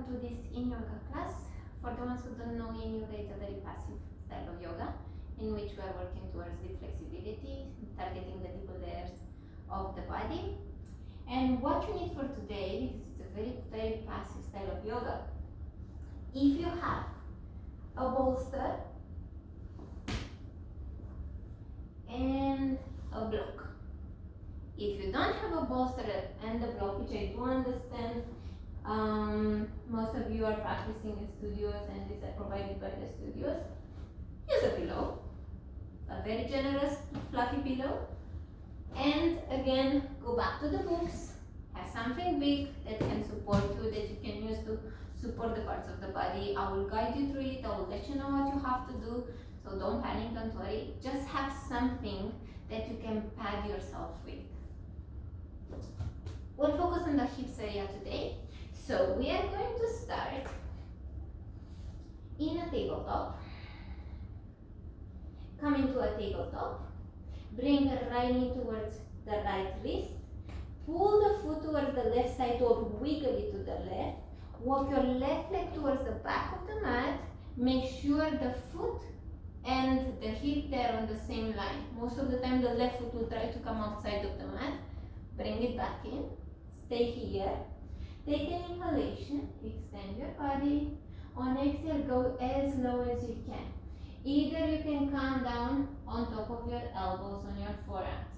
to this yin yoga class. For the ones who don't know, yin yoga is a very passive style of yoga in which we are working towards deep flexibility, targeting the deeper layers of the body. And what you need for today, because it's a very passive style of yoga, if you have a bolster and a block. If you don't have a bolster and a block, which I do understand, most of you are practicing in studios and these are provided by the studios, use a pillow, a very generous fluffy pillow, and again go back to the books, have something big that can support you, that you can use to support the parts of the body. I will guide you through it, I will let you know what you have to do, so don't panic, don't worry, just have something that you can pad yourself with. We'll focus on the hips area today. So we are going to start in a tabletop. Come into a tabletop. Bring the right knee towards the right wrist. Pull the foot towards the left side or wiggle it to the left. Walk your left leg towards the back of the mat. Make sure the foot and the hip there on the same line. Most of the time the left foot will try to come outside of the mat. Bring it back in. Stay here. Take an inhalation. Extend your body. On exhale, go as low as you can. Either you can come down on top of your elbows on your forearms.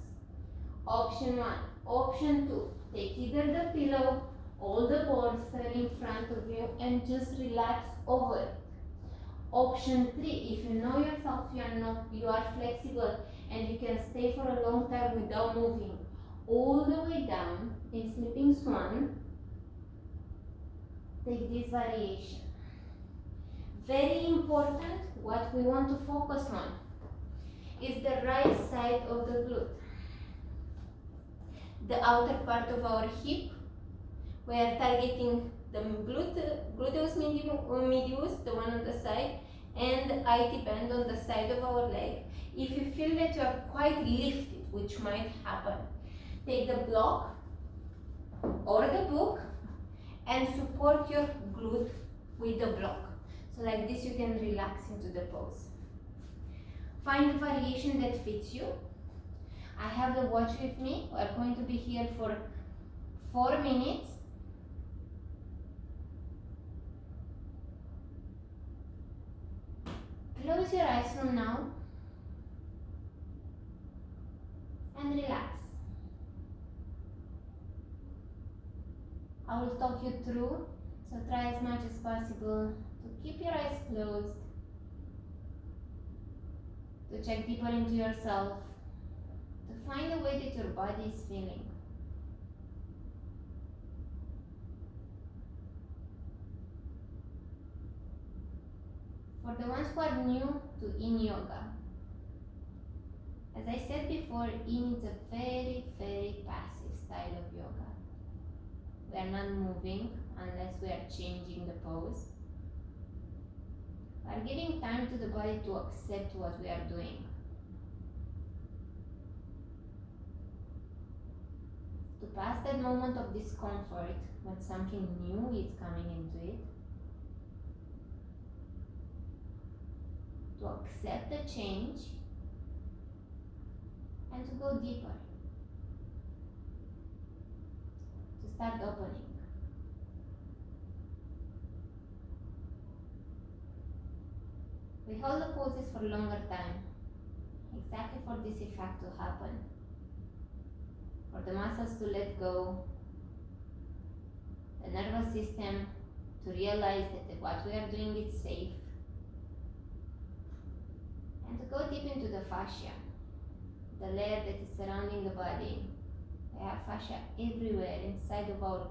Option 1. Option 2. Take either the pillow or the bolster in front of you and just relax over it. Option 3. If you know yourself, you are flexible and you can stay for a long time without moving all the way down in sleeping swan, take this variation. Very important, what we want to focus on is the right side of the glute. The outer part of our hip, we are targeting the gluteus medius, the one on the side, and the IT band on the side of our leg. If you feel that you are quite lifted, which might happen, take the block or the book and support your glute with the block. So like this you can relax into the pose. Find the variation that fits you. I have the watch with me. We are going to be here for 4 minutes. Close your eyes from now and relax. I will talk you through, so try as much as possible to keep your eyes closed, to check deeper into yourself, to find the way that your body is feeling. For the ones who are new to yin yoga, as I said before, yin is a very passive style of yoga. We are not moving unless we are changing the pose. We are giving time to the body to accept what we are doing. To pass that moment of discomfort when something new is coming into it. To accept the change and to go deeper. To start opening. We hold the poses for longer time, exactly for this effect to happen. For the muscles to let go, the nervous system to realize that what we are doing is safe, and to go deep into the fascia, the layer that is surrounding the body. We have fascia everywhere inside of our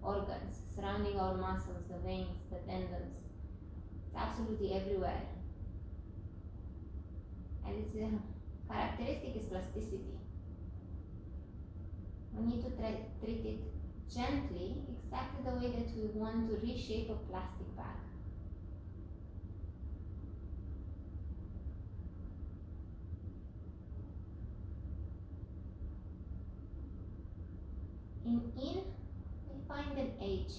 organs, surrounding our muscles, the veins, the tendons. It's absolutely everywhere. And its characteristic is plasticity. We need to treat it gently, exactly the way that we want to reshape a plastic bag. In yin, we find an H.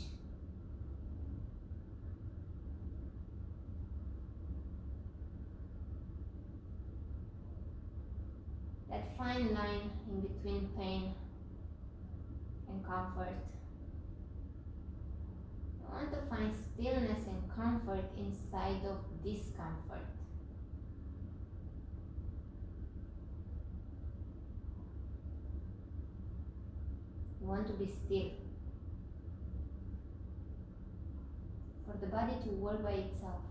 fine line in between pain and comfort. You want to find stillness and comfort inside of discomfort. You want to be still. For the body to work by itself.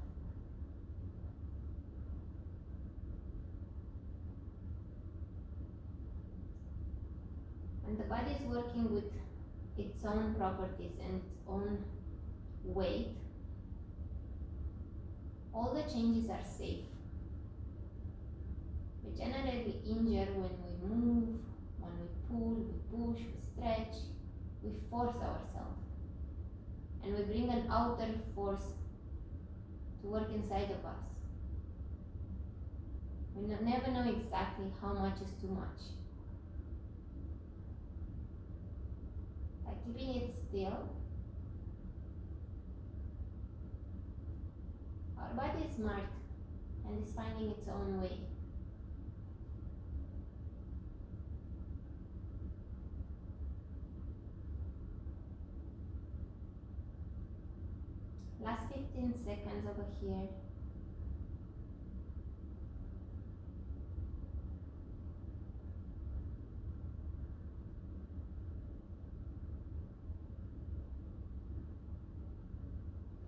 When the body is working with its own properties and its own weight, all the changes are safe. We generally injure when we move, when we pull, we push, we stretch, we force ourselves. And we bring an outer force to work inside of us. We never know exactly how much is too much. By keeping it still, our body is smart and is finding its own way. Last 15 seconds over here.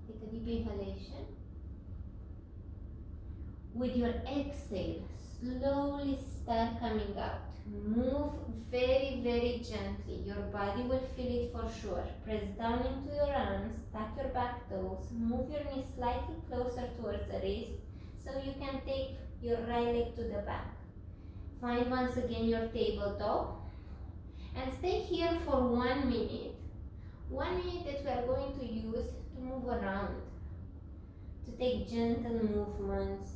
Take a deep inhalation. With your exhale, slowly start coming out. Move very, very gently. Your body will feel it for sure. Press down into your arms, tuck your back toes, move your knees slightly closer towards the wrist so you can take your right leg to the back. Find once again your tabletop and stay here for 1 minute. 1 minute that we are going to use to move around, to take gentle movements,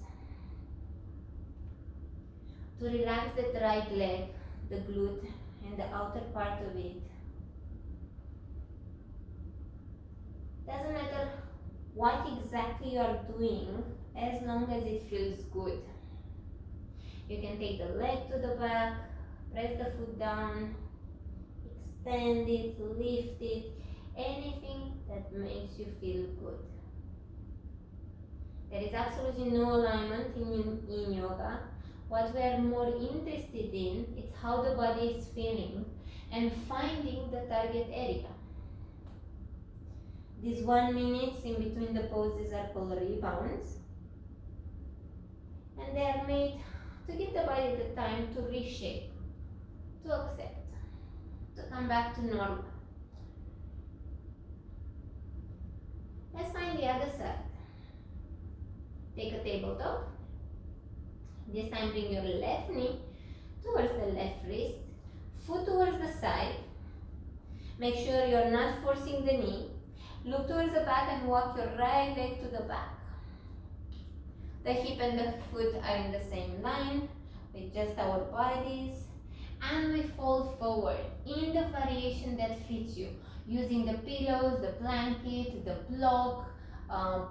to relax the right leg, the glute, and the outer part of it. Doesn't matter what exactly you are doing as long as it feels good. You can take the leg to the back, press the foot down, extend it, lift it, anything that makes you feel good. There is absolutely no alignment in yoga. What we are more interested in is how the body is feeling and finding the target area. These 1 minute in between the poses are called rebounds, and they are made to give the body the time to reshape, to accept, to come back to normal. Let's find the other side. Take a tabletop. This time bring your left knee towards the left wrist, foot towards the side. Make sure you're not forcing the knee. Look towards the back and walk your right leg to the back. The hip and the foot are in the same line with just our bodies. And we fold forward in the variation that fits you, using the pillows, the blanket, the block,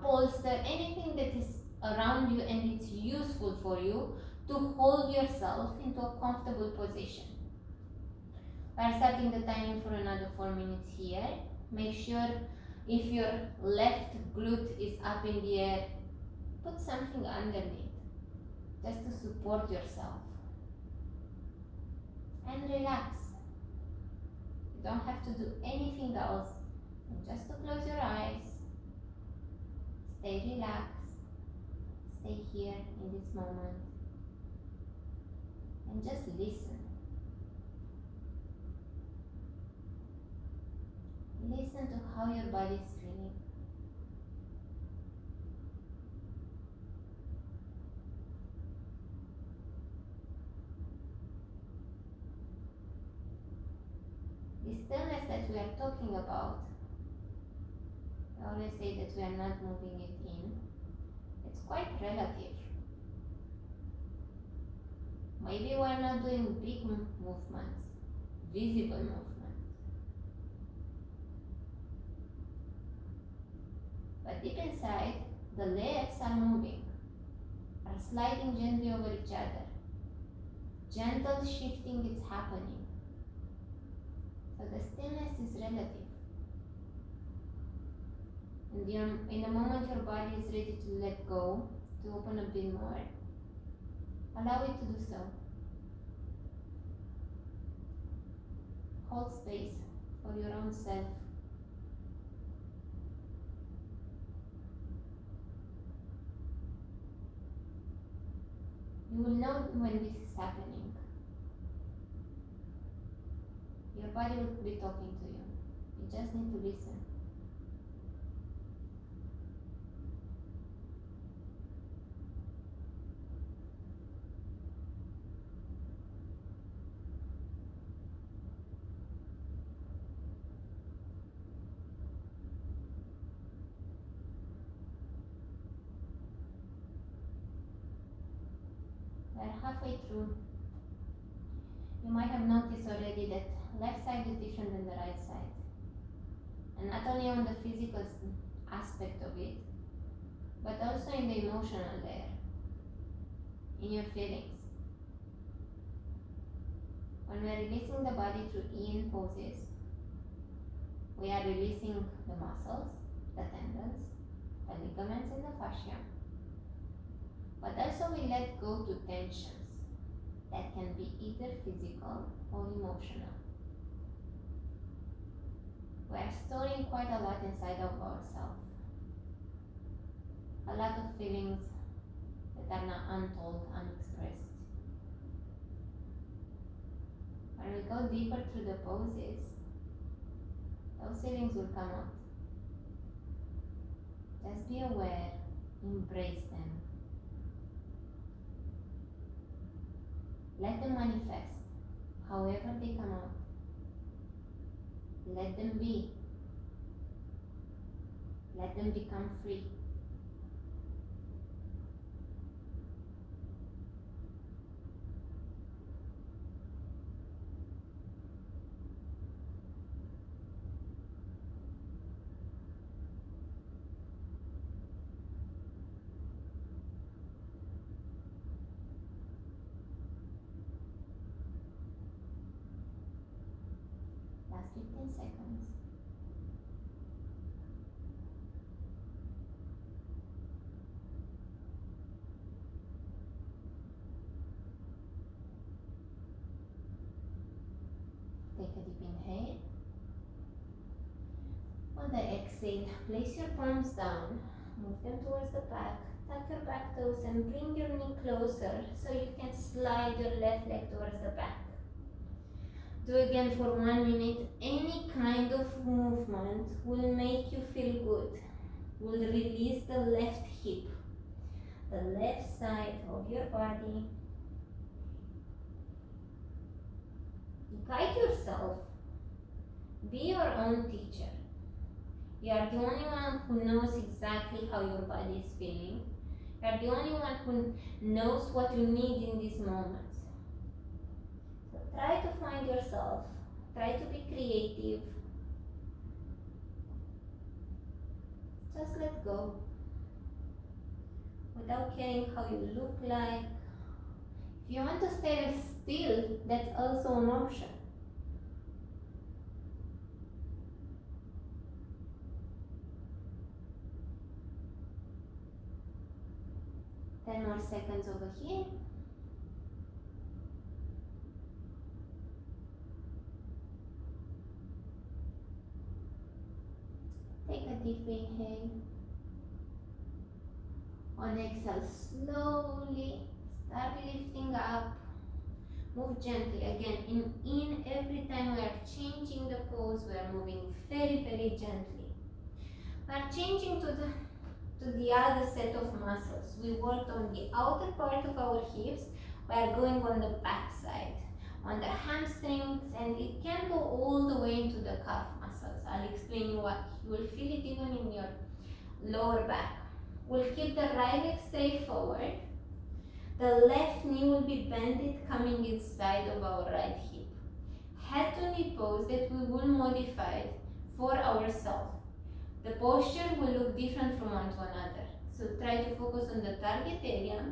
bolster, anything that is around you and it's useful for you to hold yourself into a comfortable position. We are starting the timing for another 4 minutes here. Make sure if your left glute is up in the air, put something underneath just to support yourself. And relax. You don't have to do anything else. Just to close your eyes. Stay relaxed. Stay here in this moment. And just listen. Listen to how your body is feeling. The stillness that we are talking about, I always say that we are not moving it in. It's quite relative. Maybe we are not doing big movements, visible movements. But deep inside, the legs are moving, are sliding gently over each other, gentle shifting is happening. So the stillness is relative. And in the moment your body is ready to let go, to open a bit more, allow it to do so. Hold space for your own self. You will know when this is happening. Your body will be talking to you. You just need to listen. We're halfway through. You might have noticed already that left side is different than the right side. And not only on the physical aspect of it, but also in the emotional layer, in your feelings. When we are releasing the body through in poses, we are releasing the muscles, the tendons, the ligaments and the fascia. But also we let go to tensions that can be either physical or emotional. We are storing quite a lot inside of ourselves. A lot of feelings that are not untold, unexpressed. When we go deeper through the poses, those feelings will come out. Just be aware, embrace them. Let them manifest, however they come out. Let them be. Let them become free. Last 15 seconds. Take a deep inhale. On the exhale, place your palms down, move them towards the back, tuck your back toes and bring your knee closer so you can slide your left leg towards the back. Do again for 1 minute. Any kind of movement will make you feel good. Will release the left hip, the left side of your body. Guide yourself. Be your own teacher. You are the only one who knows exactly how your body is feeling. You are the only one who knows what you need in these moments. So try to find yourself. Try to be creative. Just let go. Without caring how you look like. If you want to stay still, that's also an option. Ten more seconds over here. Take a deep inhale. On exhale, slowly start lifting up. Move gently. Again, in every time we are changing the pose, we are moving very, very gently. We are changing to the other set of muscles. We worked on the outer part of our hips. We are going on the back side, on the hamstrings, and it can go all the way into the calf muscles. I'll explain you what. You will feel it even in your lower back. We'll keep the right leg straight forward. The left knee will be bended, coming inside of our right hip. Head to knee pose that we will modify for ourselves. The posture will look different from one to another. So try to focus on the target area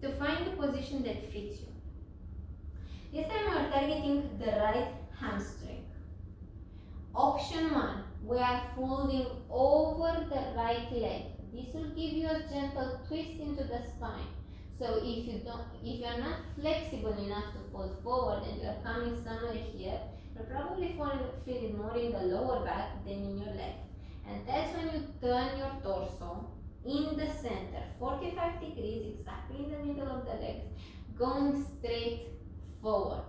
to find the position that fits you. This time we are targeting the right hamstring. Option 1, we are folding over the right leg. This will give you a gentle twist into the spine. So if you are not flexible enough to fold forward and you are coming somewhere here, you're probably feel it more in the lower back than in your leg. And that's when you turn your torso in the center, 45 degrees, exactly in the middle of the legs, going straight forward.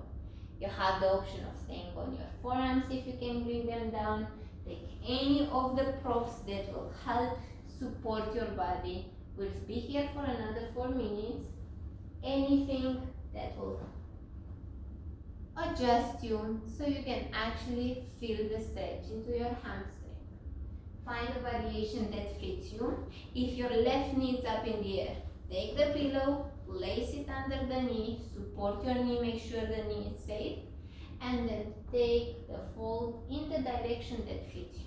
You have the option of staying on your forearms if you can bring them down. Take any of the props that will help support your body. We'll be here for another 4 minutes. Anything that will adjust you so you can actually feel the stretch into your hamstring. Find a variation that fits you. If your left knee is up in the air, take the pillow, place it under the knee, support your knee, make sure the knee is safe, and then take the fold in the direction that fits you.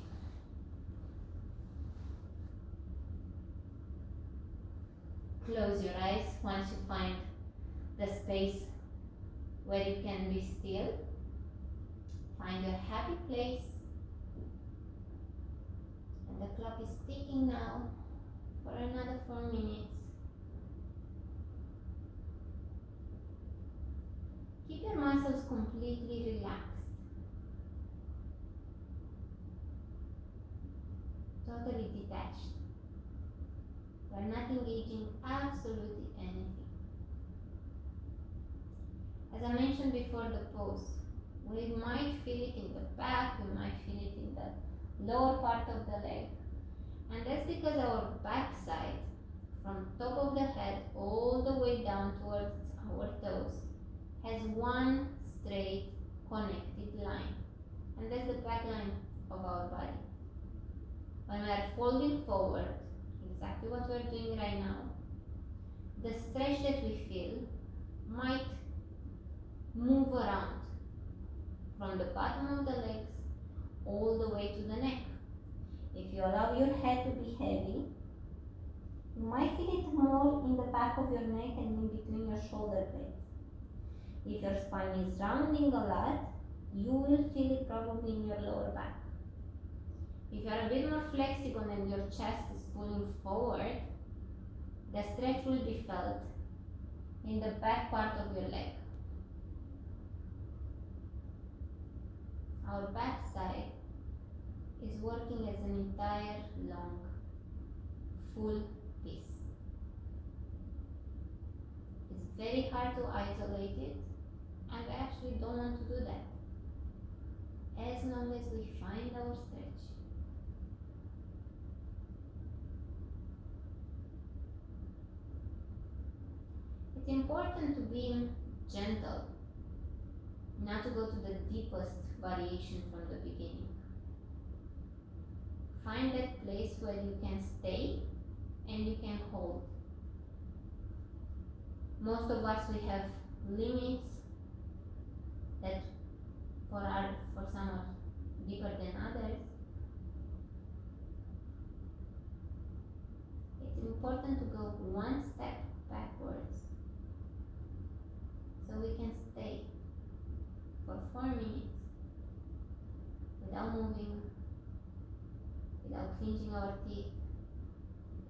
Close your eyes once you find the space where you can be still. Find your happy place. And the clock is ticking now for another 4 minutes. Keep your muscles completely relaxed. Totally detached. You are not engaging absolutely anything. As I mentioned before the pose, we might feel it in the back, we might feel it in the lower part of the leg. And that's because our back side, from top of the head all the way down towards our toes, has one straight connected line. And that's the back line of our body. When we are folding forward, exactly what we are doing right now, the stretch that we feel might move around from the bottom of the legs all the way to the neck. If you allow your head to be heavy, you might feel it more in the back of your neck and in between your shoulder blades. If your spine is rounding a lot, you will feel it probably in your lower back. If you are a bit more flexible and your chest is pulling forward, the stretch will be felt in the back part of your leg. Our back side is working as an entire long, full piece. It's very hard to isolate it, and we actually don't want to do that as long as we find our stretch. It's important to be gentle, not to go to the deepest variation from the beginning. Find that place where you can stay and you can hold. Most of us, we have limits that for some are deeper than others. It's important to go one step backwards so we can stay for 4 minutes without moving, without clenching our teeth,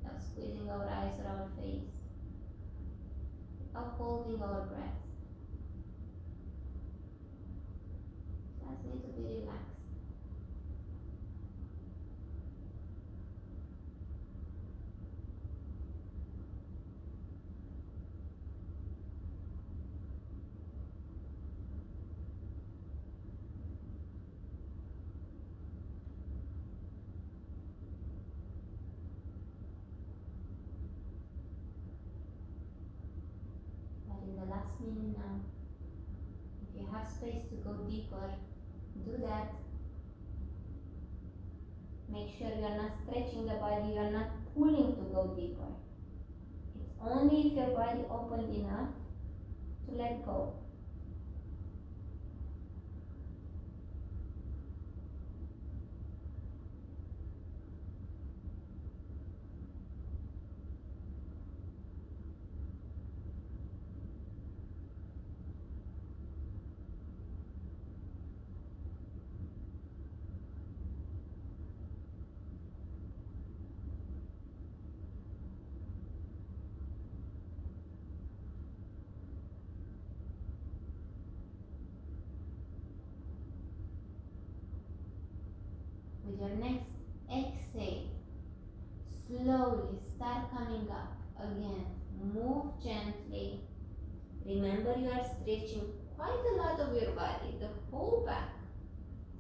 without squeezing our eyes or our face, without holding our breath. Just need to be relaxed. Last minute now. If you have space to go deeper, do that. Make sure you are not stretching the body, you are not pulling to go deeper. It's only if your body opened enough to let go. With your next exhale, slowly start coming up again. Move gently. Remember, you are stretching quite a lot of your body, the whole back.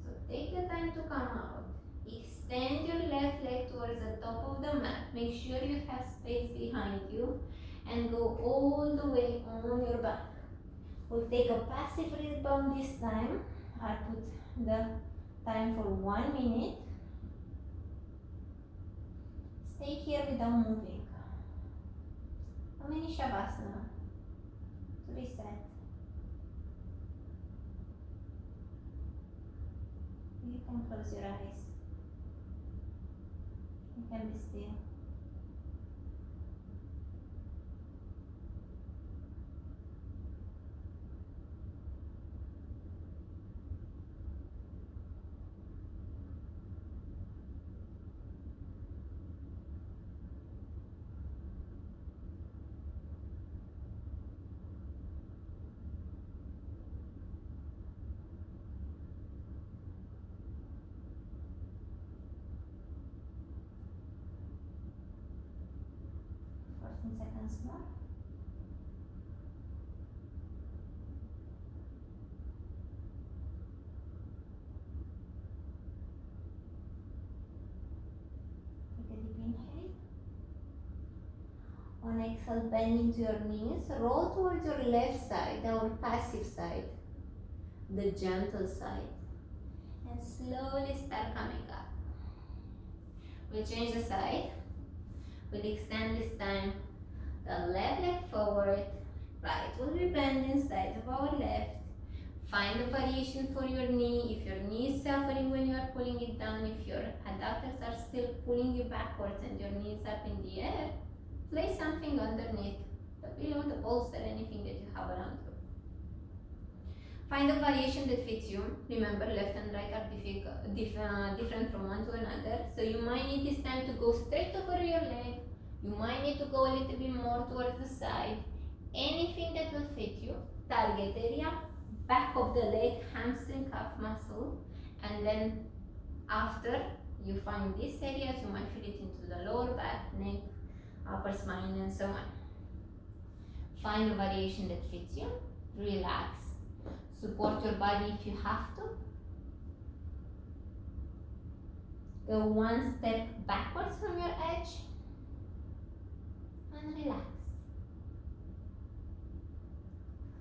So take the time to come out. Extend your left leg towards the top of the mat. Make sure you have space behind you and go all the way on your back. We'll take a passive rhythm this time. I put the time for 1 minute. Stay here without moving. A mini shavasana to reset. You can close your eyes. You can be still. Seconds more. Take a deep inhale. On exhale, bend into your knees. Roll towards your left side, our passive side, the gentle side. And slowly start coming up. We'll change the side. We'll extend this time the left leg forward, right will be bent inside of our left. Find a variation for your knee. If your knee is suffering when you are pulling it down, if your adductors are still pulling you backwards and your knee is up in the air, place something underneath, the pillow, the bolster, anything that you have around you. Find a variation that fits you. Remember, left and right are different from one to another, so you might need this time to go straight over your leg. You might need to go a little bit more towards the side. Anything that will fit you. Target area, back of the leg, hamstring, calf muscle. And then after you find these areas, you might feel it into the lower back, neck, upper spine, and so on. Find a variation that fits you. Relax. Support your body if you have to. Go one step backwards from your edge. And relax.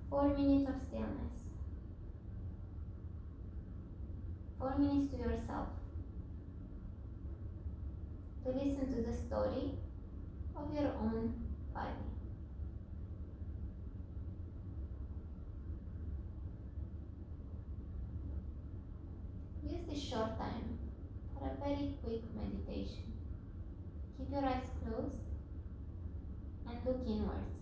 4 minutes of stillness. 4 minutes to yourself. To listen to the story of your own body. Use this short time for a very quick meditation. Keep your eyes closed and look inwards.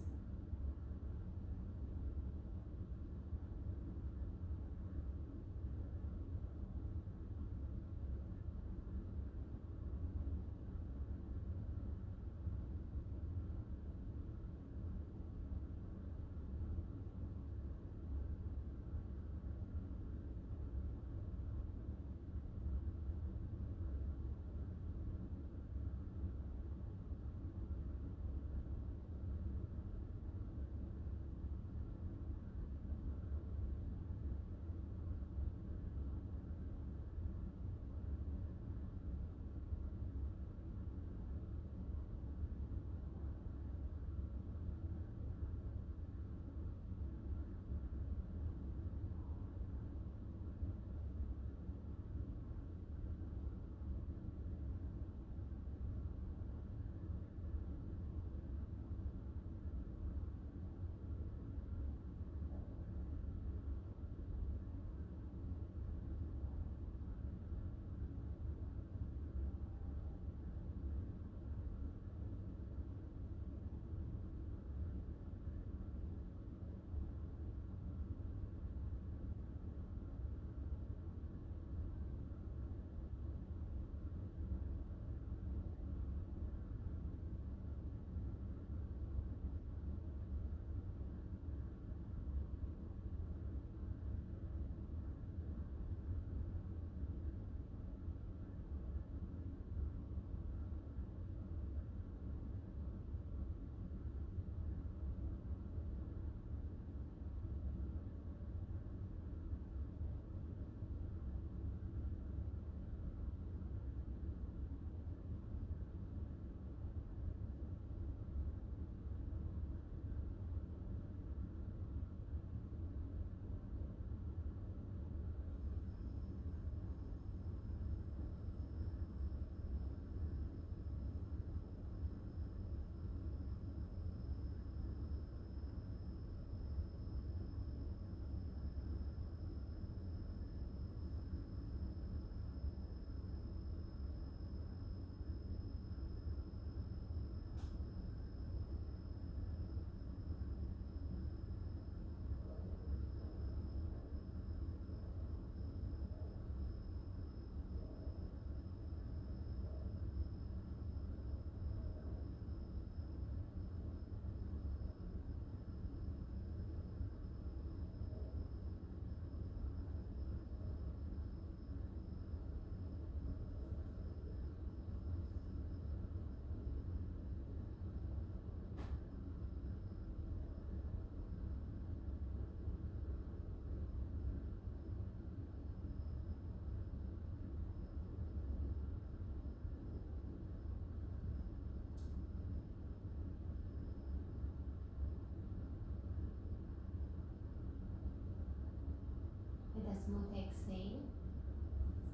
smooth exhale.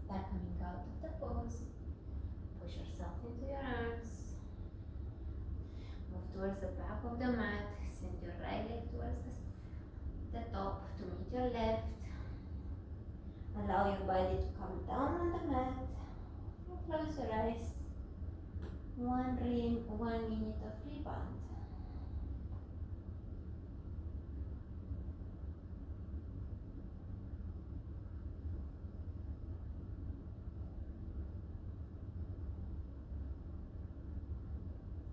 Start coming out of the pose. Push yourself into your arms. Move towards the back of the mat. Send your right leg towards the top to meet your left. Allow your body to come down on the mat. Close your eyes. 1 minute of rebound.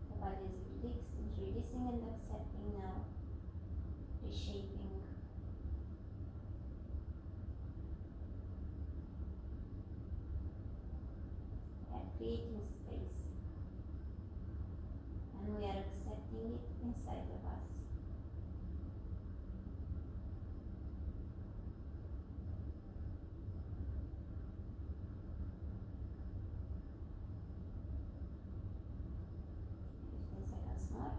The body is releasing and accepting now. Reshaping. We are creating space. And we are accepting it inside of us. More.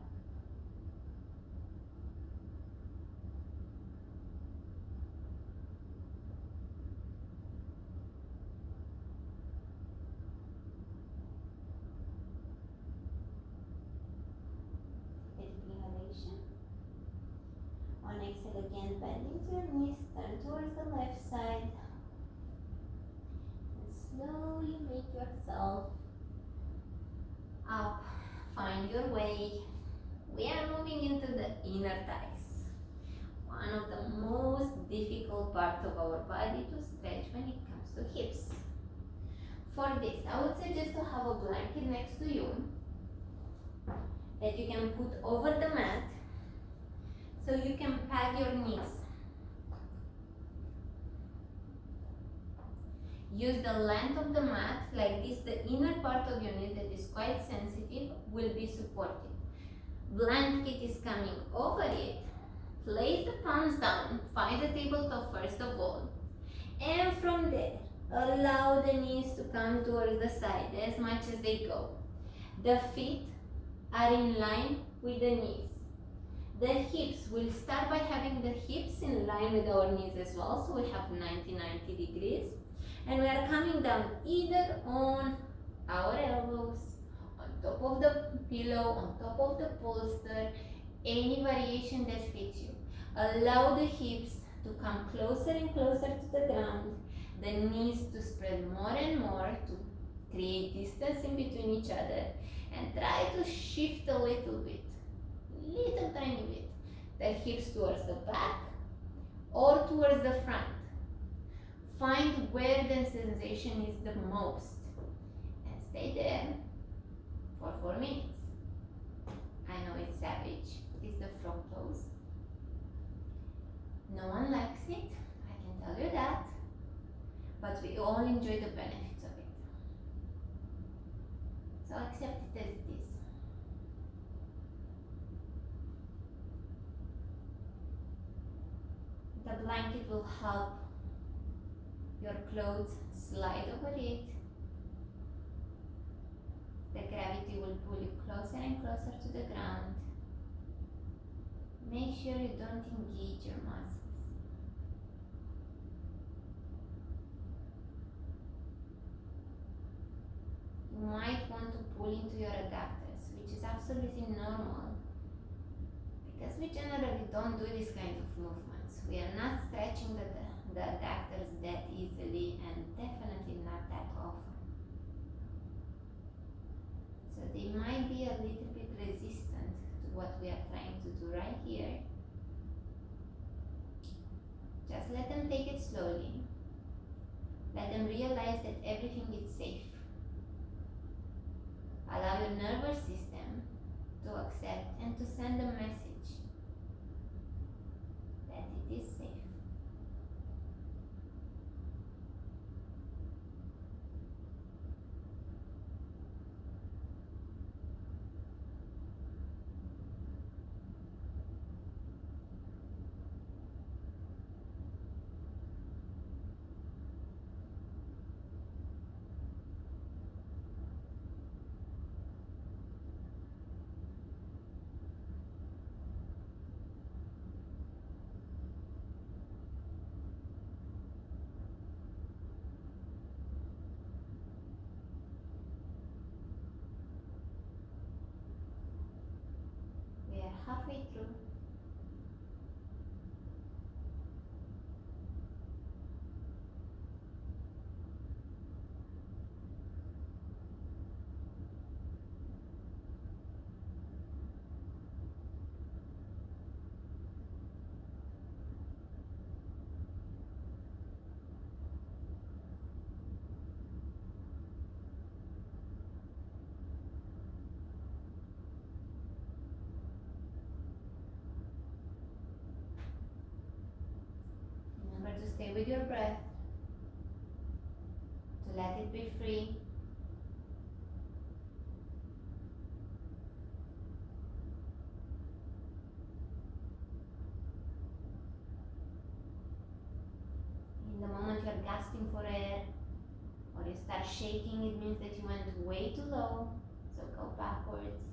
Inhalation. On exhale again, bend into your knees, turn towards the left side. And slowly make yourself up. Find your way. We are moving into the inner thighs. One of the most difficult parts of our body to stretch when it comes to hips. For this, I would suggest to have a blanket next to you that you can put over the mat so you can pad your knees. Use the length of the mat like this. The inner part of your knee that is quite sensitive will be supported. Blanket is coming over it. Place the palms down. Find the tabletop first of all. And from there, allow the knees to come towards the side as much as they go. The feet are in line with the knees. The hips, will start by having the hips in line with our knees as well. So we have 90 degrees. And we are coming down either on our elbows, on top of the pillow, on top of the bolster, any variation that fits you. Allow the hips to come closer and closer to the ground, the knees to spread more and more to create distance in between each other, and try to shift a little tiny bit, the hips towards the back or towards the front. Find where the sensation is the most and stay there for 4 minutes. I know it's savage, it's the frog pose. No one likes it, I can tell you that, but we all enjoy the benefits of it. So accept it as it is. The blanket will help your clothes slide over it. The gravity will pull you closer and closer to the ground. Make sure you don't engage your muscles. You might want to pull into your adductors, which is absolutely normal, because we generally don't do this kind of movements. We are not stretching the adductors that easily, and definitely not that often. So they might be a little bit resistant to what we are trying to do right here. Just let them take it slowly. Let them realize that everything is safe. Allow your nervous system to accept and to send a message that it is safe. halfway through. Remember to stay with your breath, to let it be free. In the moment you're gasping for air or you start shaking, it means that you went way too low, so go backwards.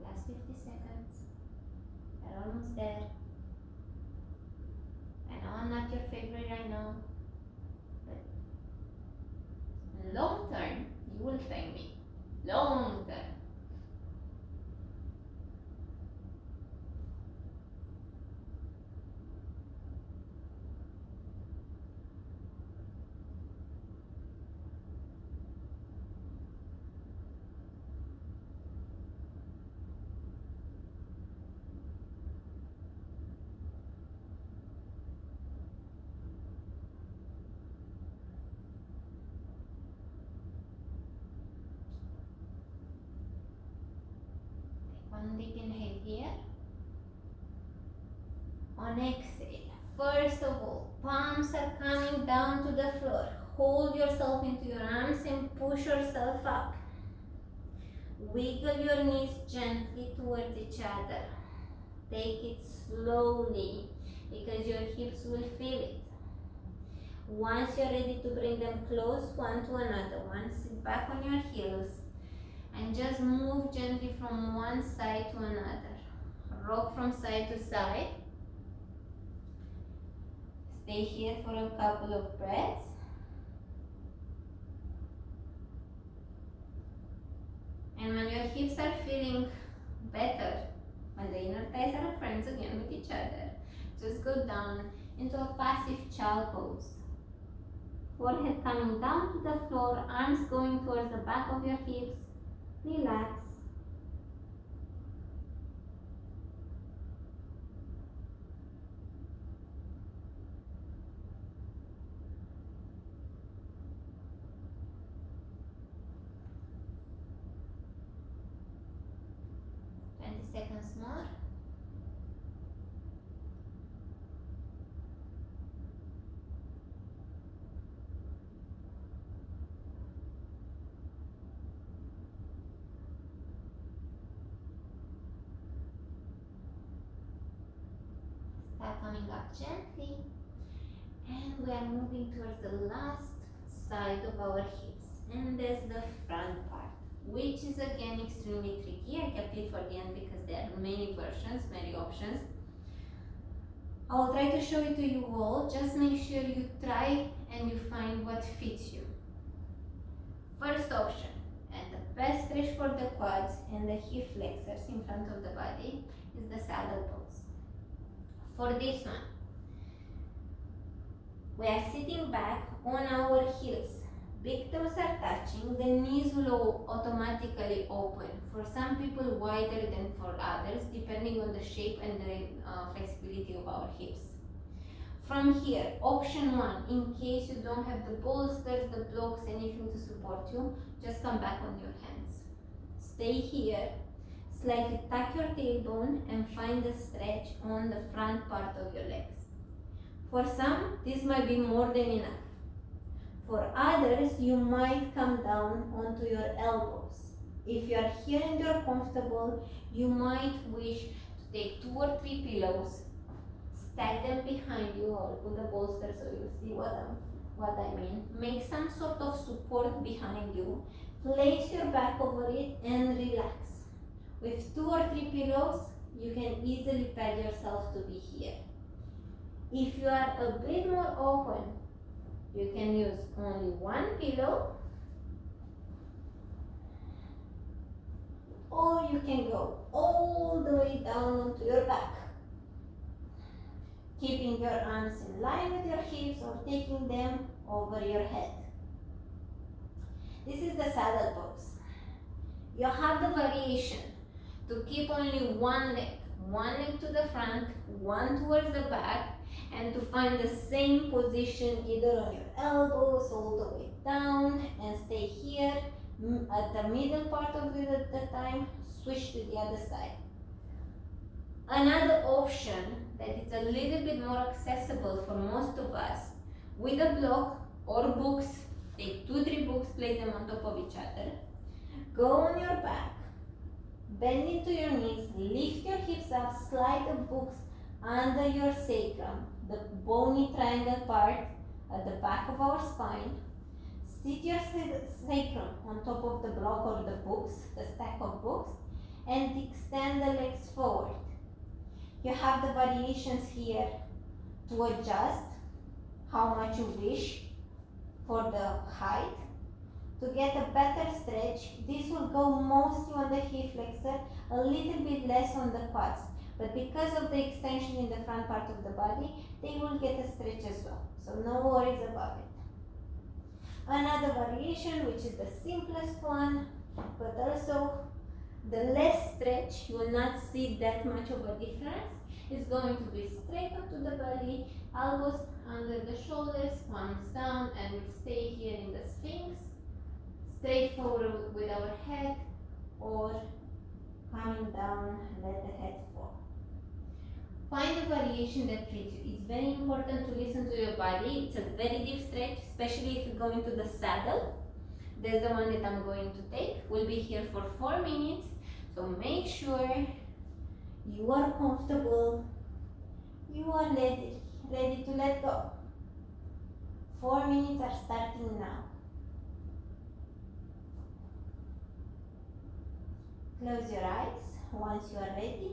Last 50 seconds. We're almost there. I know I'm not your favorite, I know. But long term, you will thank me. Long term. One deep inhale here. On exhale, first of all, palms are coming down to the floor. Hold yourself into your arms and push yourself up. Wiggle your knees gently towards each other. Take it slowly because your hips will feel it. Once you're ready to bring them close one to another, sit back on your heels and just move gently from one side to another. Rock from side to side. Stay here for a couple of breaths. And when your hips are feeling better, when the inner thighs are friends again with each other, just go down into a passive child pose. Forehead coming down to the floor, arms going towards the back of your hips. Relax. Seconds more. Start coming up gently, and we are moving towards the last side of our hips, and that's the front part, which is again extremely tricky. I kept it for the end because there are many versions, many options. I'll try to show it to you all. Just make sure you try and you find what fits you. First option, and the best stretch for the quads and the hip flexors in front of the body, is the saddle pose. For this one, we are sitting back on our heels. Big toes are touching, the knees will automatically open. For some people wider than for others, depending on the shape and the flexibility of our hips. From here, option one, in case you don't have the bolsters, the blocks, anything to support you, just come back on your hands. Stay here, slightly tuck your tailbone and find the stretch on the front part of your legs. For some, this might be more than enough. For others, you might come down onto your elbows. If you are here and you're comfortable, you might wish to take 2 or 3 pillows, stack them behind you, or put a bolster so you'll see what I mean. Make some sort of support behind you. Place your back over it and relax. With 2 or 3 pillows, you can easily pad yourself to be here. If you are a bit more open, you can use only one pillow, or you can go all the way down onto your back, keeping your arms in line with your hips or taking them over your head. This is the saddle pose. You have the variation to keep only one leg to the front, one towards the back, and to find the same position either on your elbows all the way down and stay here at the middle part of it at the time, switch to the other side. Another option that is a little bit more accessible for most of us, with a block or books, take 2-3 books, place them on top of each other, go on your back, bend into your knees, lift your hips up, slide the books under your sacrum, the bony triangle part at the back of our spine. Sit your sacrum on top of the block or the books, the stack of books, and extend the legs forward. You have the variations here to adjust how much you wish for the height. To get a better stretch, this will go mostly on the hip flexor, a little bit less on the quads. But because of the extension in the front part of the body, they will get a stretch as well. So no worries about it. Another variation, which is the simplest one, but also the less stretch, you will not see that much of a difference, is going to be straight onto the belly, elbows under the shoulders, palms down, and we'll stay here in the Sphinx, straight forward with our head, or coming down, let the head fall. Find a variation that fits you. It's very important to listen to your body. It's a very deep stretch, especially if you go into the saddle. That's the one that I'm going to take. We'll be here for 4 minutes, so make sure you are comfortable, you are ready to let go. 4 minutes are starting now. Close your eyes once you are ready.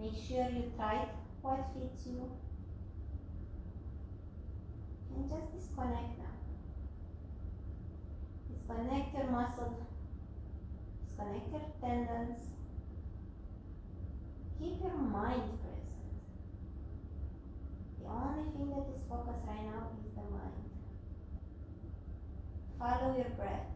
Make sure you try what fits you. And just disconnect now. Disconnect your muscle. Disconnect your tendons. Keep your mind present. The only thing that is focused right now is the mind. Follow your breath.